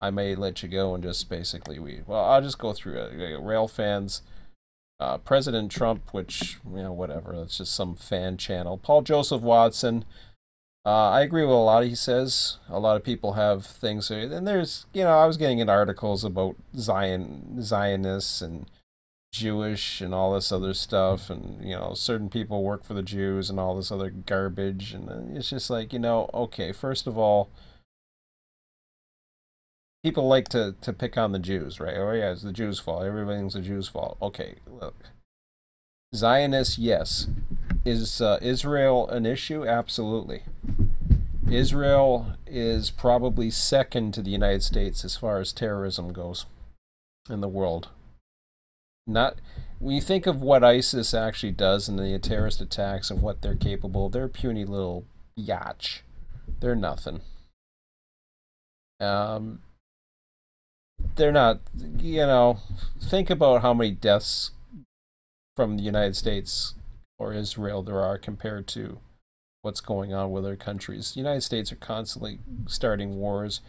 I may let you go and just basically I'll just go through it. Rail fans. President Trump, which, whatever, that's just some fan channel. Paul Joseph Watson, I agree with a lot he says. A lot of people have things, and there's, I was getting in articles about Zionists and Jewish and all this other stuff, and, certain people work for the Jews and all this other garbage, and it's just like, okay, first of all, people like to pick on the Jews, right? Oh yeah, it's the Jews' fault. Everything's the Jews' fault. Okay, look. Zionists, yes. Is Israel an issue? Absolutely. Israel is probably second to the United States as far as terrorism goes in the world. When you think of what ISIS actually does and the terrorist attacks and what they're capable of, they're puny little yatch. They're nothing. They're not, think about how many deaths from the United States or Israel there are compared to what's going on with other countries. The United States are constantly starting wars.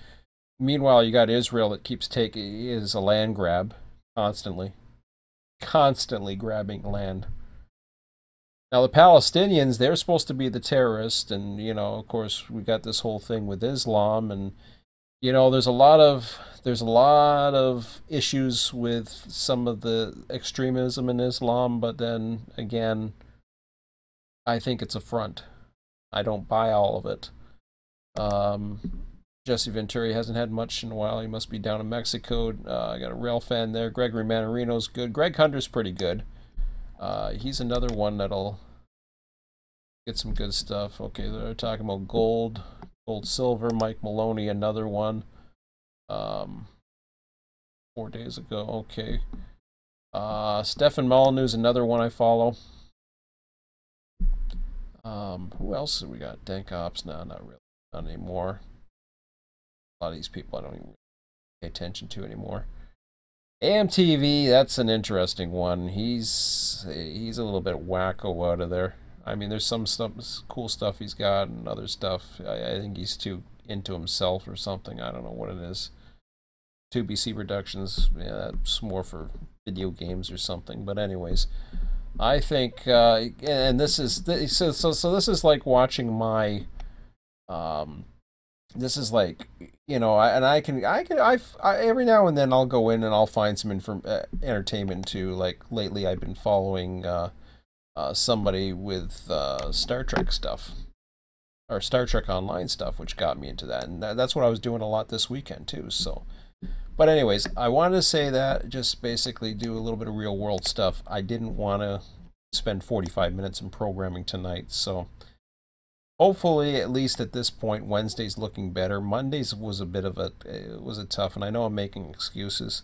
Meanwhile, you got Israel that is a land grab constantly grabbing land. Now the Palestinians, they're supposed to be the terrorists, and of course we got this whole thing with Islam, and there's a lot of issues with some of the extremism in Islam, but then again, I think it's a front. I don't buy all of it. Jesse Venturi hasn't had much in a while. He must be down in Mexico. I got a rail fan there. Gregory Manarino's good. Greg Hunter's pretty good. He's another one that'll get some good stuff. Okay, they're talking about gold, silver. Mike Maloney, another one. 4 days ago. Okay. Stefan Molyneux's another one I follow. Who else have we got? Dank Ops? No, not really. Not anymore. A lot of these people I don't even pay attention to anymore. AMTV, that's an interesting one. He's a little bit wacko out of there. I mean, there's some stuff, cool stuff he's got, and other stuff. I think he's too into himself or something. I don't know what it is. 2BC Productions, yeah, that's more for video games or something. But anyways, I think, and this is so this is like watching my, this is like, you know, I every now and then I'll go in and I'll find some entertainment too. Like lately, I've been following somebody with Star Trek stuff or Star Trek Online stuff, which got me into that, and that's what I was doing a lot this weekend too. So. But anyways, I wanted to say that, just basically do a little bit of real world stuff. I didn't want to spend 45 minutes in programming tonight, so hopefully, at least at this point, Wednesday's looking better. Mondays was a bit of it was a tough, and I know I'm making excuses,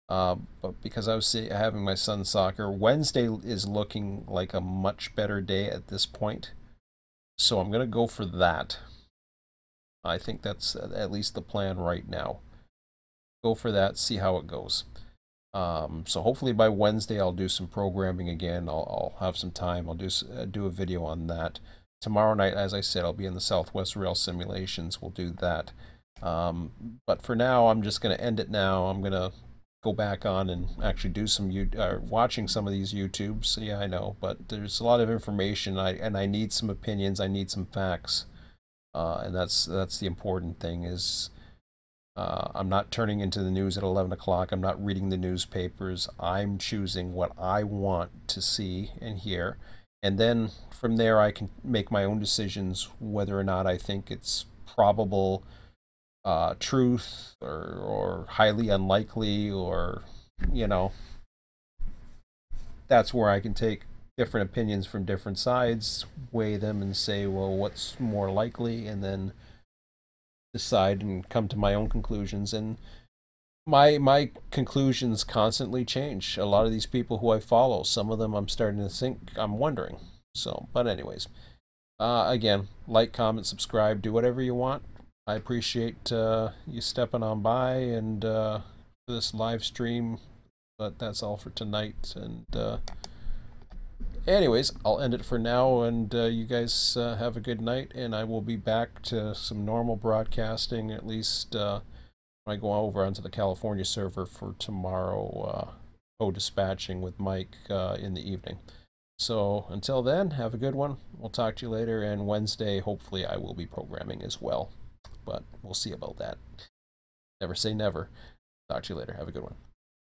but because I was having my son's soccer, Wednesday is looking like a much better day at this point, so I'm gonna go for that. I think that's at least the plan right now. Go for that, see how it goes. So hopefully by Wednesday I'll do some programming again. I'll have some time. I'll do a video on that. Tomorrow night, as I said, I'll be in the Southwest Rail simulations. We'll do that. But for now, I'm just going to end it now. I'm going to go back on and actually do some watching some of these YouTubes. Yeah, I know, but there's a lot of information, and I need some opinions. I need some facts, and that's the important thing is. I'm not turning into the news at 11 o'clock. I'm not reading the newspapers. I'm choosing what I want to see and hear. And then from there, I can make my own decisions whether or not I think it's probable truth or highly unlikely, or, you know, that's where I can take different opinions from different sides, weigh them and say, well, what's more likely, and then decide and come to my own conclusions. And my conclusions constantly change. A lot of these people who I follow, some of them I'm starting to think, I'm wondering. So, but anyways, again, like, comment, subscribe, do whatever you want. I appreciate you stepping on by and for this live stream, but that's all for tonight. And anyways, I'll end it for now, and you guys have a good night, and I will be back to some normal broadcasting, at least when I go over onto the California server for tomorrow, co-dispatching with Mike in the evening. So until then, have a good one. We'll talk to you later, and Wednesday, hopefully I will be programming as well, but we'll see about that. Never say never. Talk to you later. Have a good one.